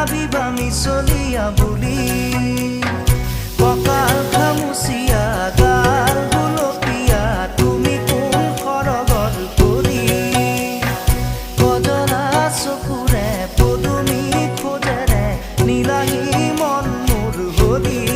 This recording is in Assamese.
ভাবিবা মিছলীয়া বুলি কঁকাল খামুচিয়া গাল গুলপীয়া তুমি কোন সৰগত পৰি কজলা চকুৰে পদুমী খোজেৰে নীলাহী মন মোৰ হৰি